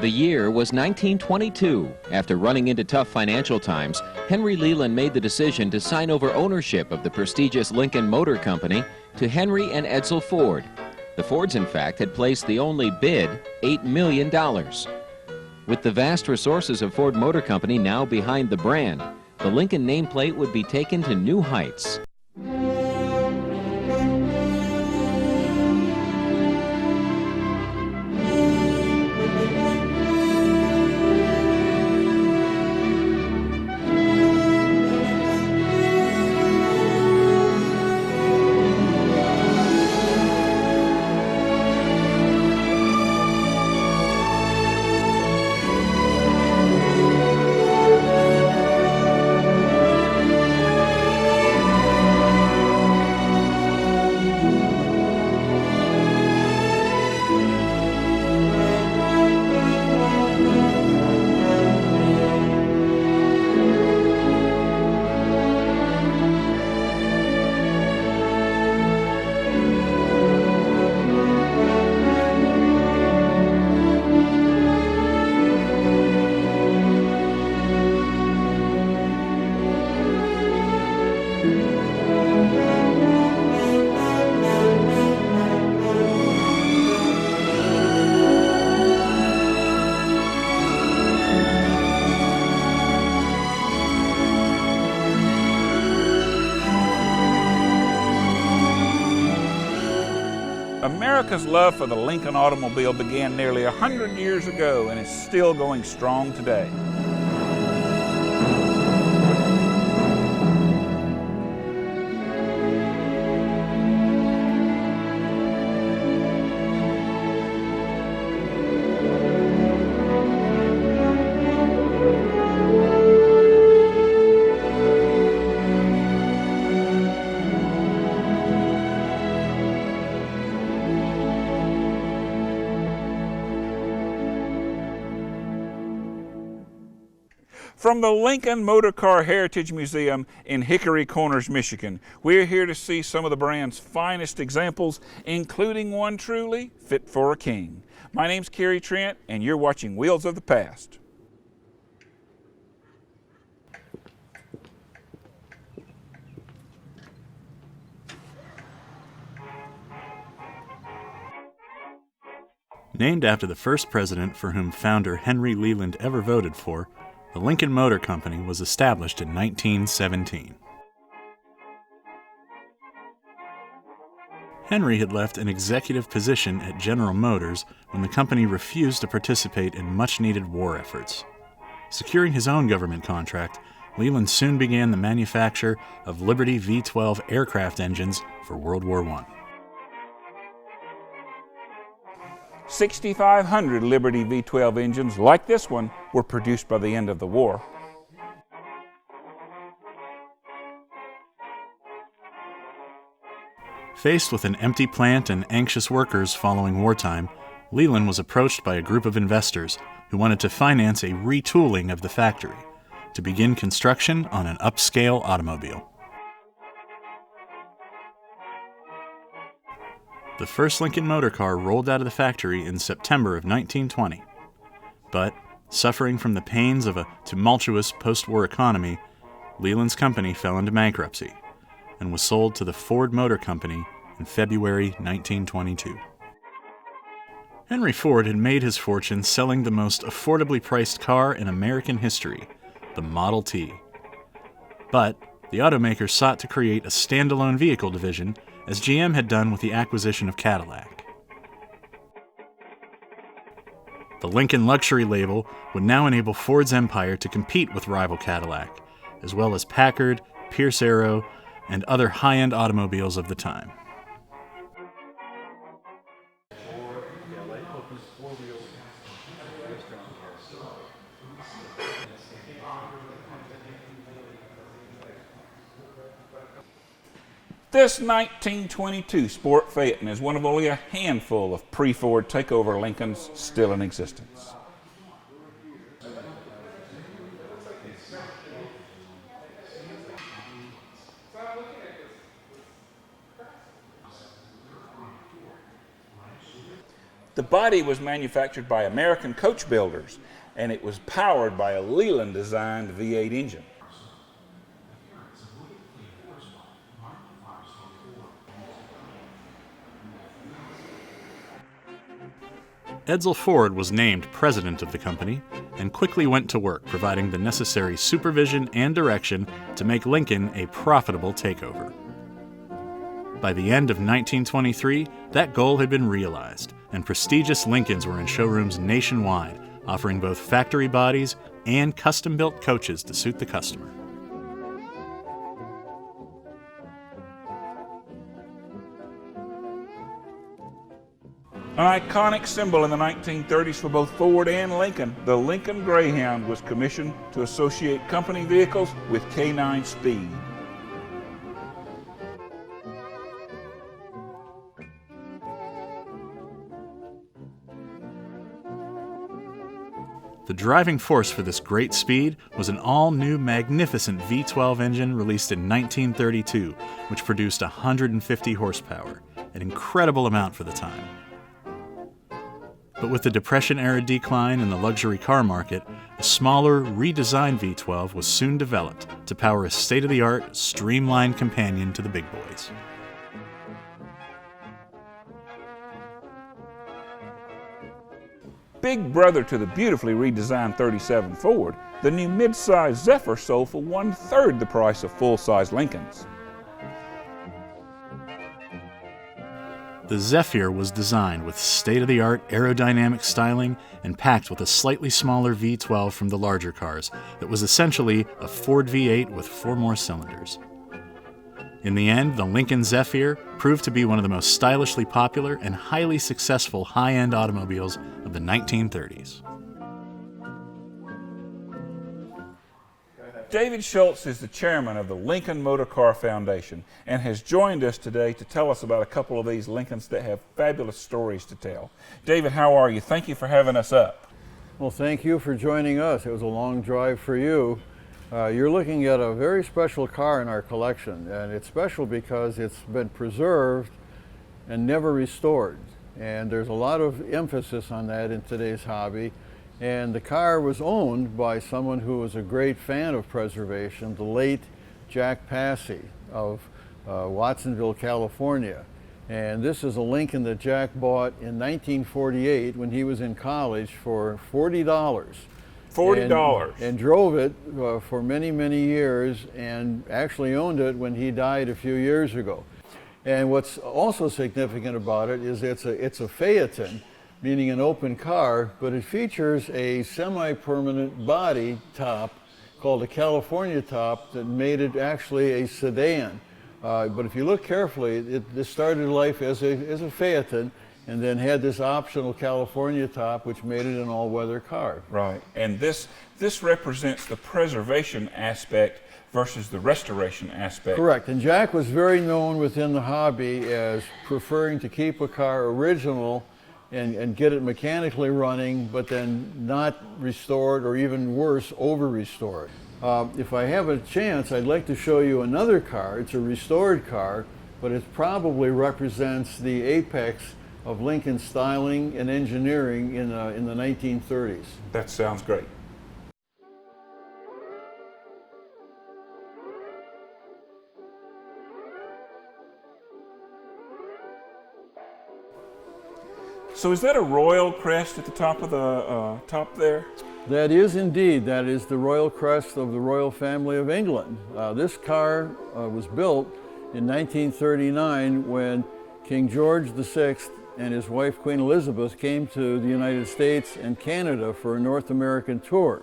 The year was 1922. After running into tough financial times, Henry Leland made the decision to sign over ownership of the prestigious Lincoln Motor Company to Henry and Edsel Ford. The Fords, in fact, had placed the only bid, $8 million. With the vast resources of Ford Motor Company now behind the brand, the Lincoln nameplate would be taken to new heights. America's love for the Lincoln automobile began nearly 100 years ago and is still going strong today. From the Lincoln Motor Car Heritage Museum in Hickory Corners, Michigan, we're here to see some of the brand's finest examples, including one truly fit for a king. My name's Kerry Trent, and you're watching Wheels of the Past. Named after the first president for whom founder Henry Leland ever voted for, the Lincoln Motor Company was established in 1917. Henry had left an executive position at General Motors when the company refused to participate in much-needed war efforts. Securing his own government contract, Leland soon began the manufacture of Liberty V-12 aircraft engines for World War I. 6,500 Liberty V-12 engines like this one were produced by the end of the war. Faced with an empty plant and anxious workers following wartime, Leland was approached by a group of investors who wanted to finance a retooling of the factory to begin construction on an upscale automobile. The first Lincoln motor car rolled out of the factory in September of 1920. But, suffering from the pains of a tumultuous post-war economy, Leland's company fell into bankruptcy and was sold to the Ford Motor Company in February 1922. Henry Ford had made his fortune selling the most affordably priced car in American history, the Model T. But the automaker sought to create a standalone vehicle division, as GM had done with the acquisition of Cadillac. The Lincoln luxury label would now enable Ford's empire to compete with rival Cadillac, as well as Packard, Pierce Arrow, and other high-end automobiles of the time. This 1922 Sport Phaeton is one of only a handful of pre-Ford takeover Lincolns still in existence. The body was manufactured by American coach builders, and it was powered by a Leland-designed V8 engine. Edsel Ford was named president of the company and quickly went to work providing the necessary supervision and direction to make Lincoln a profitable takeover. By the end of 1923, that goal had been realized, and prestigious Lincolns were in showrooms nationwide, offering both factory bodies and custom-built coaches to suit the customer. An iconic symbol in the 1930s for both Ford and Lincoln, the Lincoln Greyhound was commissioned to associate company vehicles with canine speed. The driving force for this great speed was an all-new magnificent V12 engine released in 1932, which produced 150 horsepower, an incredible amount for the time. But with the Depression-era decline in the luxury car market, a smaller, redesigned V12 was soon developed to power a state-of-the-art, streamlined companion to the big boys. Big brother to the beautifully redesigned 37 Ford, the new mid-size Zephyr sold for 1/3 the price of full-size Lincolns. The Zephyr was designed with state-of-the-art aerodynamic styling and packed with a slightly smaller V12 from the larger cars that was essentially a Ford V8 with 4 more cylinders. In the end, the Lincoln Zephyr proved to be one of the most stylishly popular and highly successful high-end automobiles of the 1930s. David Schultz is the chairman of the Lincoln Motor Car Foundation and has joined us today to tell us about a couple of these Lincolns that have fabulous stories to tell. David, how are you? Thank you for having us up. Well, thank you for joining us. It was a long drive for you. You're looking at a very special car in our collection, and it's special because it's been preserved and never restored. And there's a lot of emphasis on that in today's hobby. And the car was owned by someone who was a great fan of preservation, the late Jack Passy of Watsonville, California. And this is a Lincoln that Jack bought in 1948 when he was in college for $40. $40. And drove it for many, many years, and actually owned it when he died a few years ago. And what's also significant about it is it's a phaeton, meaning an open car, but it features a semi-permanent body top called a California top that made it actually a sedan. But if you look carefully, this started life as a phaeton, and then had this optional California top, which made it an all-weather car. Right, and this represents the preservation aspect versus the restoration aspect. Correct, and Jack was very known within the hobby as preferring to keep a car original and get it mechanically running, but then not restored, or even worse, over-restored. If I have a chance, I'd like to show you another car. It's a restored car, but it probably represents the apex of Lincoln styling and engineering in the 1930s. That sounds great. So is that a royal crest at the top of the top there? That is indeed. That is the royal crest of the royal family of England. This car was built in 1939 when King George VI and his wife Queen Elizabeth came to the United States and Canada for a North American tour.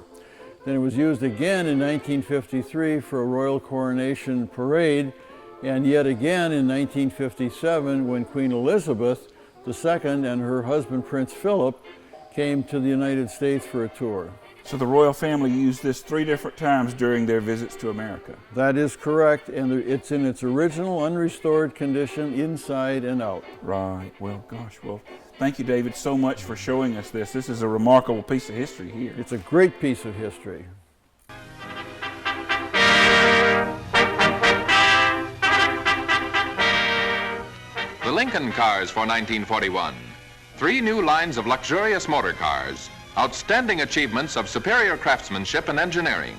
Then it was used again in 1953 for a royal coronation parade, and yet again in 1957 when Queen Elizabeth II and her husband Prince Philip came to the United States for a tour. So the royal family used this 3 different times during their visits to America. That is correct, and it's in its original unrestored condition inside and out. Right, well, gosh, well, thank you, David, so much for showing us this. This is a remarkable piece of history here. It's a great piece of history. The Lincoln cars for 1941. 3 new lines of luxurious motor cars, outstanding achievements of superior craftsmanship and engineering.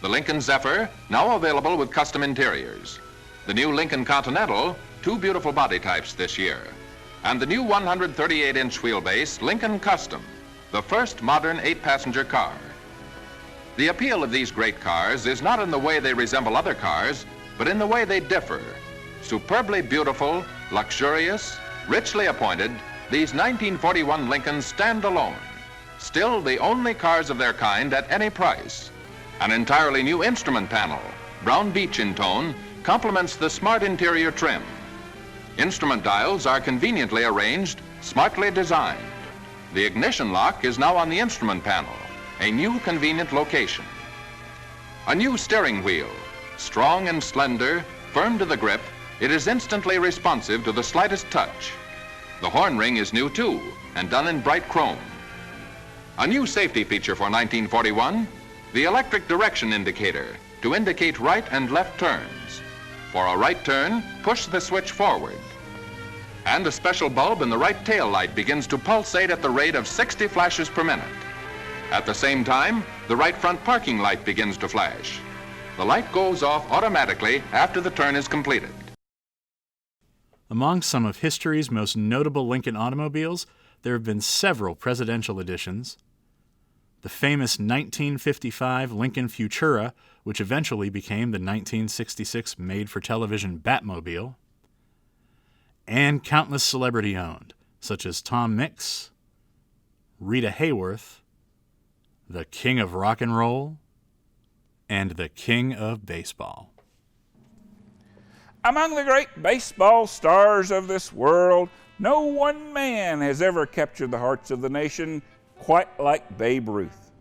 The Lincoln Zephyr, now available with custom interiors. The new Lincoln Continental, 2 beautiful body types this year. And the new 138-inch wheelbase Lincoln Custom, the first modern 8-passenger car. The appeal of these great cars is not in the way they resemble other cars, but in the way they differ. Superbly beautiful, luxurious, richly appointed, these 1941 Lincolns stand alone. Still the only cars of their kind at any price. An entirely new instrument panel, brown beech in tone, complements the smart interior trim. Instrument dials are conveniently arranged, smartly designed. The ignition lock is now on the instrument panel, a new convenient location. A new steering wheel, strong and slender, firm to the grip, it is instantly responsive to the slightest touch. The horn ring is new too, and done in bright chrome. A new safety feature for 1941, the electric direction indicator to indicate right and left turns. For a right turn, push the switch forward. And a special bulb in the right tail light begins to pulsate at the rate of 60 flashes per minute. At the same time, the right front parking light begins to flash. The light goes off automatically after the turn is completed. Among some of history's most notable Lincoln automobiles, there have been several presidential editions. The famous 1955 Lincoln Futura, which eventually became the 1966 made-for-television Batmobile, and countless celebrity-owned, such as Tom Mix, Rita Hayworth, the King of Rock and Roll, and the King of Baseball. Among the great baseball stars of this world, no one man has ever captured the hearts of the nation quite like Babe Ruth.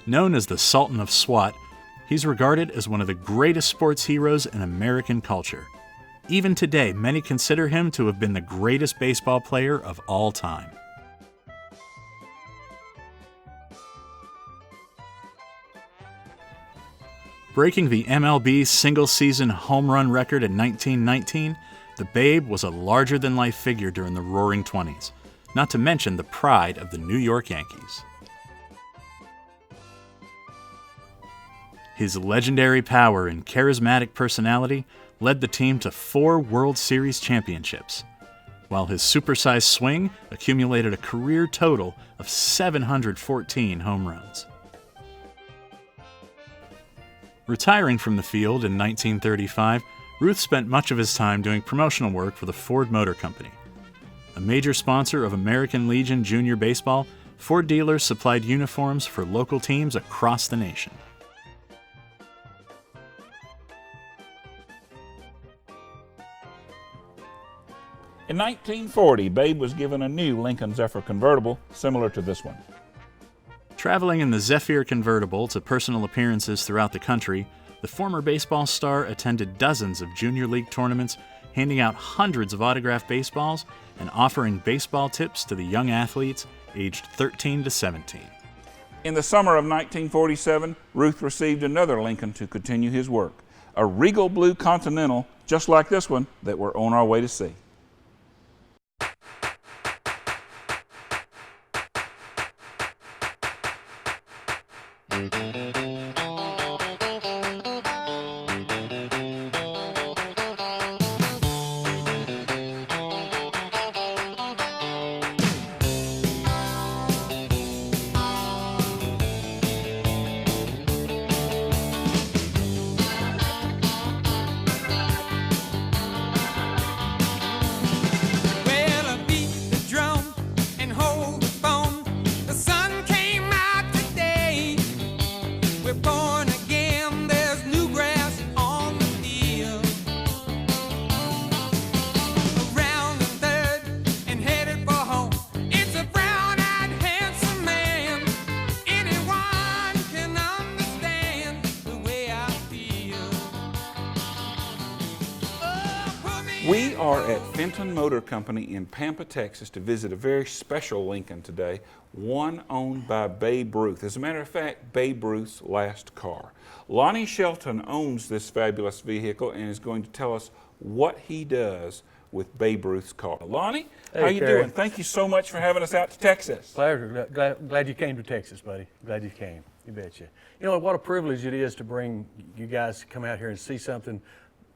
Known as the Sultan of SWAT, he's regarded as one of the greatest sports heroes in American culture. Even today, many consider him to have been the greatest baseball player of all time. Breaking the MLB single-season home run record in 1919, the Babe was a larger-than-life figure during the Roaring '20s, not to mention the pride of the New York Yankees. His legendary power and charismatic personality led the team to 4 World Series championships, while his supersized swing accumulated a career total of 714 home runs. Retiring from the field in 1935, Ruth spent much of his time doing promotional work for the Ford Motor Company. A major sponsor of American Legion Junior Baseball, Ford dealers supplied uniforms for local teams across the nation. In 1940, Babe was given a new Lincoln Zephyr convertible similar to this one. Traveling in the Zephyr convertible to personal appearances throughout the country, the former baseball star attended dozens of junior league tournaments, handing out hundreds of autographed baseballs and offering baseball tips to the young athletes aged 13 to 17. In the summer of 1947, Ruth received another Lincoln to continue his work, a regal blue Continental just like this one that we're on our way to see. We're born We are at Fenton Motor Company in Pampa, Texas to visit a very special Lincoln today, one owned by Babe Ruth. As a matter of fact, Babe Ruth's last car. Lonnie Shelton owns this fabulous vehicle and is going to tell us what he does with Babe Ruth's car. Lonnie, Hey, how you Kerry. doing? Thank you so much for having us out to Texas. Pleasure. Glad you came to Texas, buddy. Glad you came. You betcha. You know what a privilege it is to bring you guys to come out here and see something,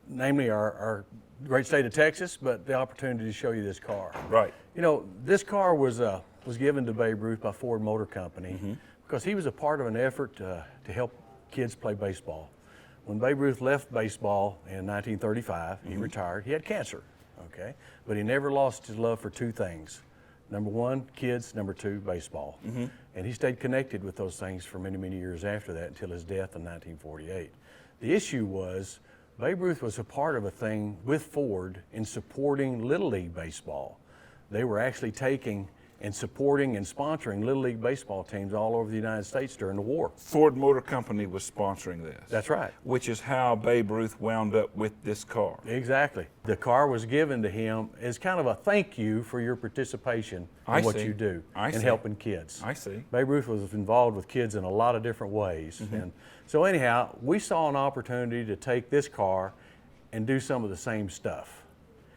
namely our great state of Texas, but the opportunity to show you this car. Right. You know, this car was given to Babe Ruth by Ford Motor Company because he was a part of an effort to help kids play baseball. When Babe Ruth left baseball in 1935, he retired. He had cancer, okay? But he never lost his love for two things. Number one, kids. Number two, baseball. And he stayed connected with those things for many, many years after that until his death in 1948. The issue was Babe Ruth was a part of a thing with Ford in supporting Little League baseball. They were actually taking and supporting and sponsoring Little League baseball teams all over the United States during the war. Ford Motor Company was sponsoring this. That's right. Which is how Babe Ruth wound up with this car. Exactly. The car was given to him as kind of a thank you for your participation in what you do in helping kids. I see. Babe Ruth was involved with kids in a lot of different ways. And so anyhow, we saw an opportunity to take this car and do some of the same stuff.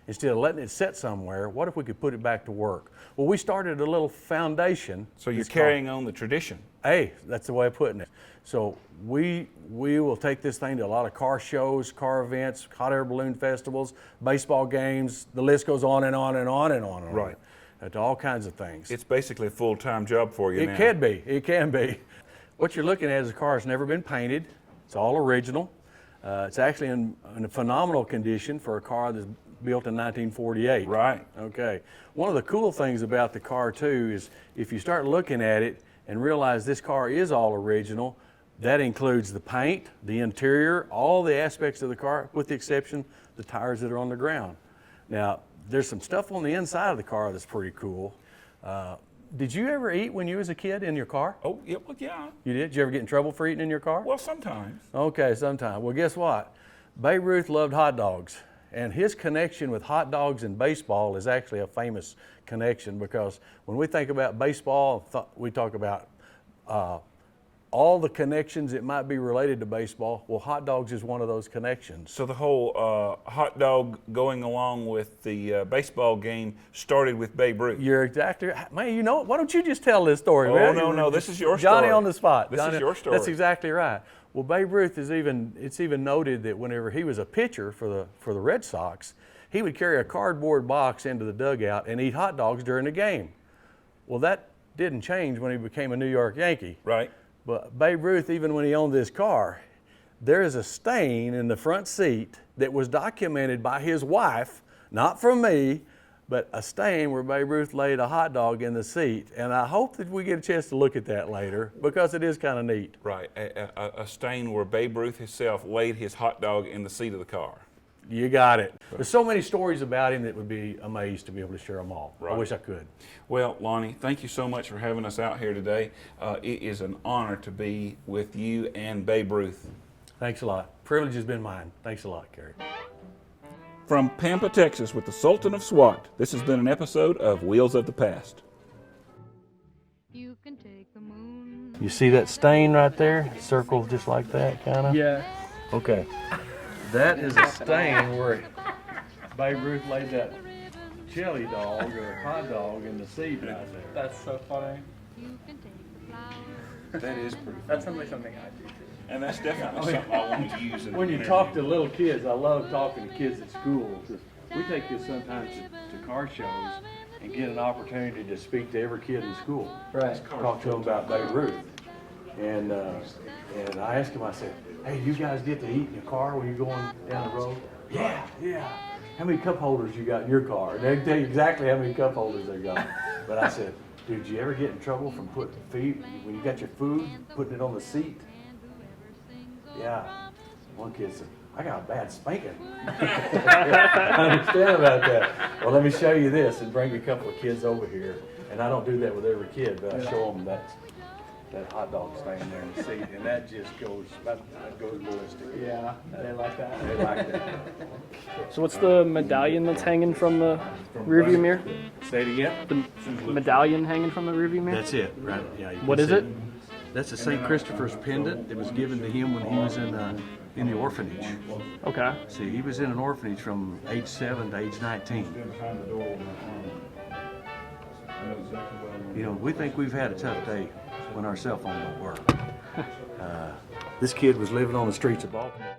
Instead of letting it sit somewhere, what if we could put it back to work? Well, we started a little foundation. So you're carrying on the tradition. Hey, that's the way of putting it. So we will take this thing to a lot of car shows, car events, hot air balloon festivals, baseball games. The list goes on and on and on and on. Right. To all kinds of things. It's basically a full-time job for you now. It can be. It can be. What you're looking at is a car that's never been painted. It's all original. It's actually in a phenomenal condition for a car that's built in 1948. Right. Okay. One of the cool things about the car too is if you start looking at it and realize this car is all original, that includes the paint, the interior, all the aspects of the car, with the exception the tires that are on the ground. Now, there's some stuff on the inside of the car that's pretty cool. Did you ever eat when you was a kid in your car? Oh, yeah, well, yeah. You did? Did you ever get in trouble for eating in your car? Well, sometimes. Okay, sometimes. Well, guess what? Babe Ruth loved hot dogs. And his connection with hot dogs and baseball is actually a famous connection because when we think about baseball, we talk about all the connections that might be related to baseball. Well, hot dogs is one of those connections. So the whole hot dog going along with the baseball game started with Babe Ruth. You're exactly right. Man, you know what? Why don't you just tell this story, Oh, man? no, this is your Johnny story. on the spot. This is your story. That's exactly right. Well, Babe Ruth it's even noted that whenever he was a pitcher for the Red Sox, he would carry a cardboard box into the dugout and eat hot dogs during the game. Well, that didn't change when he became a New York Yankee. Right. But Babe Ruth, even when he owned this car, there is a stain in the front seat that was documented by his wife, not from me, but a stain where Babe Ruth laid a hot dog in the seat. And I hope that we get a chance to look at that later because it is kind of neat. Right. A stain where Babe Ruth himself laid his hot dog in the seat of the car. You got it. There's so many stories about him that would be amazed to be able to share them all. Right. I wish I could. Well, Lonnie, thank you so much for having us out here today. It is an honor to be with you and Babe Ruth. Thanks a lot. Privilege has been mine. Thanks a lot, Kerry. From Pampa, Texas, with the Sultan of SWAT, this has been an episode of Wheels of the Past. You can take the moon. You see that stain right there? Circles just like that, kind of? Yeah. Okay. That is a stain where Babe Ruth laid that chili dog or hot dog in the seat right there. That's so funny. That is pretty That's something I do too. And that's definitely something I want to use in When you an talk to little kids, I love talking to kids at school. We take this sometimes to car shows and get an opportunity to speak to every kid in school. Right. Talk to them about Babe Ruth. And I asked him, I said, hey, you guys get to eat in your car when you're going down the road? Yeah. How many cup holders you got in your car? And they tell you exactly how many cup holders they got. But I said, dude, you ever get in trouble from putting when you got your food, putting it on the seat? Yeah. One kid said, I got a bad spanking. I understand about that. Well, let me show you this and bring a couple of kids over here. And I don't do that with every kid, but I show them that. that hot dog stand there in the seat, and that just goes ballistic. Yeah, they like that. They like that. So what's the medallion that's hanging from the rearview mirror? Say it again. The medallion hanging from the rearview mirror? That's it, right? Yeah. What is it? That's a St. Christopher's pendant. It was given to him when he was in the orphanage. Okay. See, he was in an orphanage from age 7 to age 19. You know, we think we've had a tough day when our cell phone don't work. This kid was living on the streets of Baltimore.